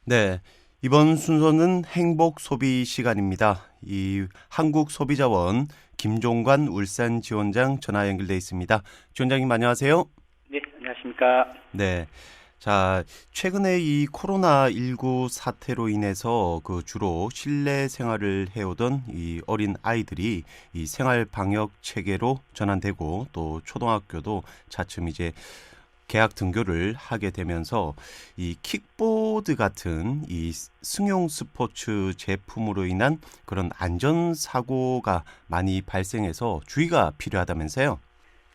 네, 이번 순서는 행복 소비 시간입니다. 이 한국소비자원 김종관 울산 지원장 전화 연결돼 있습니다. 지원장님 안녕하세요. 네, 안녕하십니까. 네, 자 최근에 이 코로나19 사태로 인해서 그 주로 실내 생활을 해오던 이 어린 아이들이 이 생활 방역 체계로 전환되고 또 초등학교도 차츰 이제 계약 등교를 하게 되면서 이 킥보드 같은 이 승용 스포츠 제품으로 인한 그런 안전 사고가 많이 발생해서 주의가 필요하다면서요.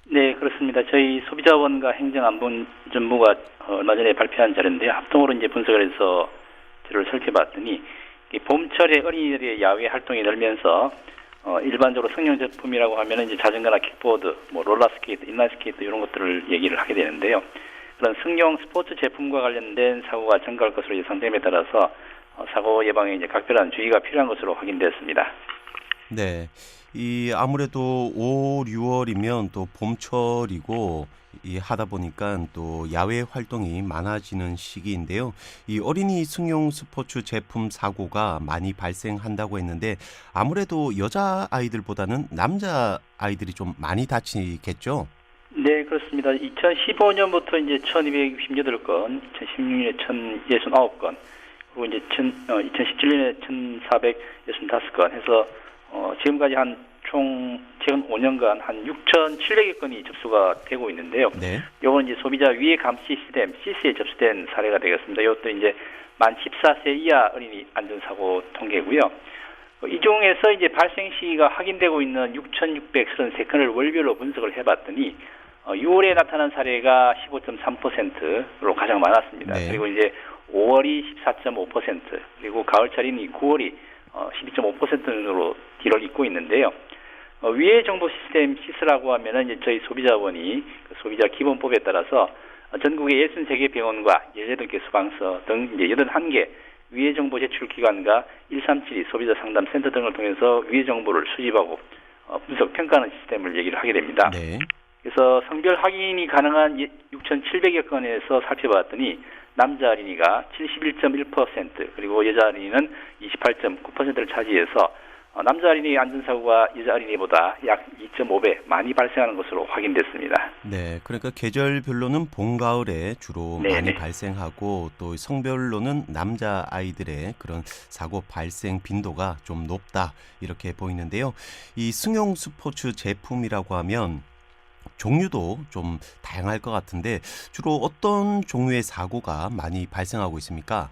네, 그렇습니다. 저희 소비자원과 행정안전부가 얼마 전에 발표한 자료인데요. 합동으로 이제 분석을 해서 자료를 살펴봤더니 이 봄철에 어린이들의 야외 활동이 늘면서 일반적으로 승용 제품이라고 하면 이제 자전거나 킥보드, 뭐 롤러스케이트, 인라인스케이트 이런 것들을 얘기를 하게 되는데요. 그런 승용 스포츠 제품과 관련된 사고가 증가할 것으로 예상됨에 따라서 사고 예방에 이제 각별한 주의가 필요한 것으로 확인되었습니다. 네, 이 아무래도 5, 6월이면 또 봄철이고 이 하다 보니까 또 야외 활동이 많아지는 시기인데요. 이 어린이 승용 스포츠 제품 사고가 많이 발생한다고 했는데 아무래도 여자 아이들보다는 남자 아이들이 좀 많이 다치겠죠? 네, 그렇습니다. 2015년부터 이제 1268건, 2016년에 1069건, 그리고 이제 2017년에 1465건 해서 지금까지 최근 5년간 한 6,700여 건이 접수가 되고 있는데요. 네. 이건 이제 소비자 위해 감시 시스템 CS에 접수된 사례가 되겠습니다. 이것도 이제 만 14세 이하 어린이 안전사고 통계고요. 이 중에서 이제 발생 시기가 확인되고 있는 6,633건을 월별로 분석을 해봤더니 6월에 나타난 사례가 15.3%로 가장 많았습니다. 네. 그리고 이제 5월이 14.5%, 그리고 가을철인 이 9월이 12.5%로 뒤를 잇고 있는데요. 위해 정보 시스템 시스라고 하면은 이제 저희 소비자원이 그 소비자 기본법에 따라서 전국의 63개 병원과 18개 소방서 등 이제 81개 위해 정보 제출 기관과 137이 소비자 상담 센터 등을 통해서 위해 정보를 수집하고 분석 평가하는 시스템을 얘기를 하게 됩니다. 네. 그래서 성별 확인이 가능한 6,700여 건에서 살펴봤더니 남자 어린이가 71.1%, 그리고 여자 어린이는 28.9%를 차지해서 남자 어린이 안전사고가 여자 어린이보다 약 2.5배 많이 발생하는 것으로 확인됐습니다. 네, 그러니까 계절별로는 봄, 가을에 주로 네네. 많이 발생하고 또 성별로는 남자 아이들의 그런 사고 발생 빈도가 좀 높다 이렇게 보이는데요. 이 승용 스포츠 제품이라고 하면 종류도 좀 다양할 것 같은데 주로 어떤 종류의 사고가 많이 발생하고 있습니까?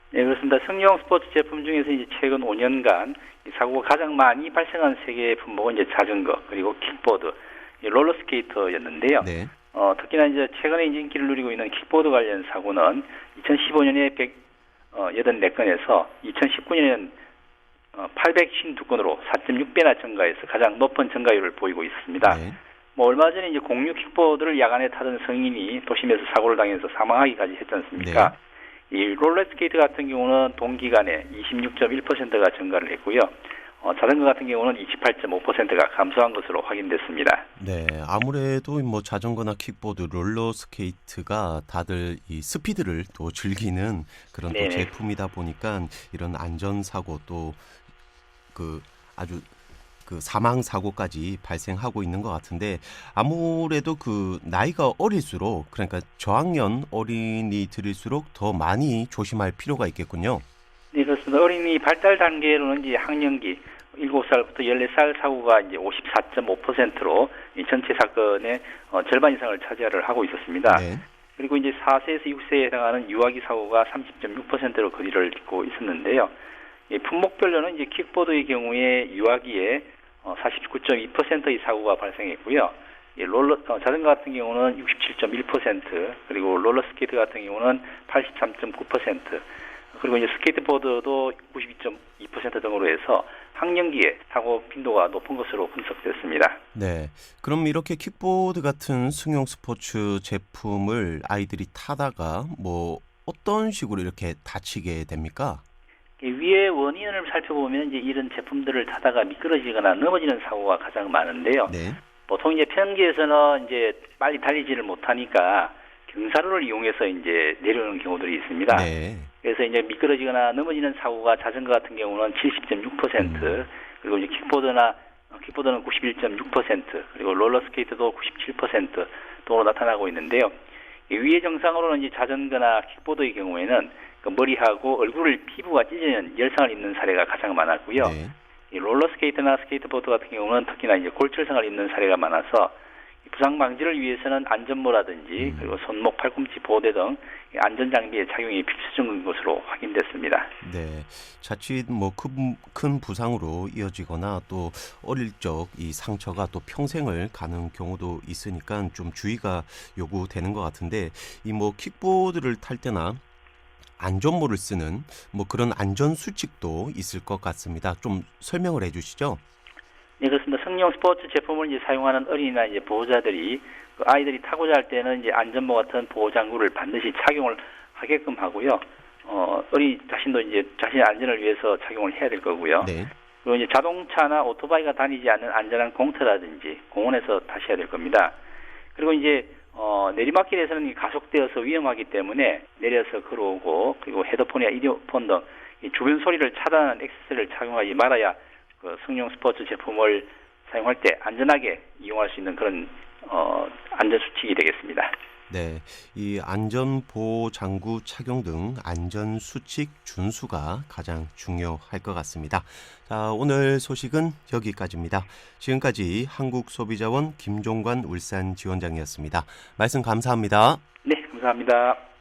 네, 그렇습니다. 승용 스포츠 제품 중에서 이제 최근 5년간 이 사고가 가장 많이 발생한 세 개의 품목은 이제 자전거, 그리고 킥보드, 롤러스케이터였는데요. 네. 특히나 이제 최근에 이제 인기를 누리고 있는 킥보드 관련 사고는 2015년에 184건에서 2019년에는 852건으로 4.6배나 증가해서 가장 높은 증가율을 보이고 있습니다. 네. 뭐 얼마 전에 이제 공유 킥보드를 야간에 타던 성인이 도심에서 사고를 당해서 사망하기까지 했지 않습니까? 네. 이 롤러스케이트 같은 경우는 동기간에 26.1%가 증가를 했고요. 자전거 같은 경우는 28.5%가 감소한 것으로 확인됐습니다. 네, 아무래도 뭐 자전거나 킥보드, 롤러스케이트가 다들 이 스피드를 또 즐기는 그런 또 네네. 제품이다 보니까 이런 안전사고 또 그 아주 그 사망 사고까지 발생하고 있는 것 같은데 아무래도 그 나이가 어릴수록 그러니까 저학년 어린이들일수록 더 많이 조심할 필요가 있겠군요. 네, 그렇습니다. 어린이 발달 단계로는 이제 학령기 7살부터 14살 사고가 이제 54.5%로 전체 사건의 절반 이상을 차지를 하고 있었습니다. 네. 그리고 이제 4세에서 6세에 해당하는 유아기 사고가 30.6%로 거리를 잇고 있었는데요. 이 품목별로는 이제 킥보드의 경우에 유아기에 49.2%의 사고가 발생했고요. 자전거 같은 경우는 67.1%, 그리고 롤러스케이트 같은 경우는 83.9%, 그리고 이제 스케이트보드도 92.2% 등으로 해서 학령기에 사고 빈도가 높은 것으로 분석됐습니다. 네. 그럼 이렇게 킥보드 같은 승용 스포츠 제품을 아이들이 타다가 뭐 어떤 식으로 이렇게 다치게 됩니까? 위의 원인을 살펴보면 이제 이런 제품들을 타다가 미끄러지거나 넘어지는 사고가 가장 많은데요. 네. 보통 이제 평지에서는 이제 빨리 달리지를 못하니까 경사로를 이용해서 이제 내려오는 경우들이 있습니다. 네. 그래서 이제 미끄러지거나 넘어지는 사고가 자전거 같은 경우는 70.6%, 그리고 이제 킥보드는 91.6%, 그리고 롤러스케이트도 97% 등으로 나타나고 있는데요. 이 위의 정상으로는 이제 자전거나 킥보드의 경우에는 그 머리하고 얼굴을 피부가 찢어진 열상을 입는 사례가 가장 많았고요. 네. 이 롤러스케이트나 스케이트보드 같은 경우는 특히나 이제 골절상을 입는 사례가 많아서 부상 방지를 위해서는 안전모라든지 그리고 손목, 팔꿈치 보호대 등 안전 장비의 착용이 필수적인 것으로 확인됐습니다. 네. 자칫 뭐 큰 부상으로 이어지거나 또 어릴 적 이 상처가 또 평생을 가는 경우도 있으니까 좀 주의가 요구되는 것 같은데 이 뭐 킥보드를 탈 때나 안전모를 쓰는 뭐 그런 안전 수칙도 있을 것 같습니다. 좀 설명을 해주시죠. 네, 그렇습니다. 성인용 스포츠 제품을 이제 사용하는 어린이나 이제 보호자들이 그 아이들이 타고자 할 때는 이제 안전모 같은 보호 장구를 반드시 착용을 하게끔 하고요. 어린이 자신도 이제 자신의 안전을 위해서 착용을 해야 될 거고요. 네. 그리고 이제 자동차나 오토바이가 다니지 않는 안전한 공터라든지 공원에서 타셔야 될 겁니다. 그리고 이제 내리막길에서는 가속되어서 위험하기 때문에 내려서 걸어오고 그리고 헤드폰이나 이어폰 등 이 주변 소리를 차단하는 액세서리를 착용하지 말아야 그 성룡 스포츠 제품을 사용할 때 안전하게 이용할 수 있는 그런 안전 수칙이 되겠습니다. 네, 이 안전보호 장구 착용 등 안전 수칙 준수가 가장 중요할 것 같습니다. 자, 오늘 소식은 여기까지입니다. 지금까지 한국소비자원 김종관 울산 지원장이었습니다. 말씀 감사합니다. 네, 감사합니다.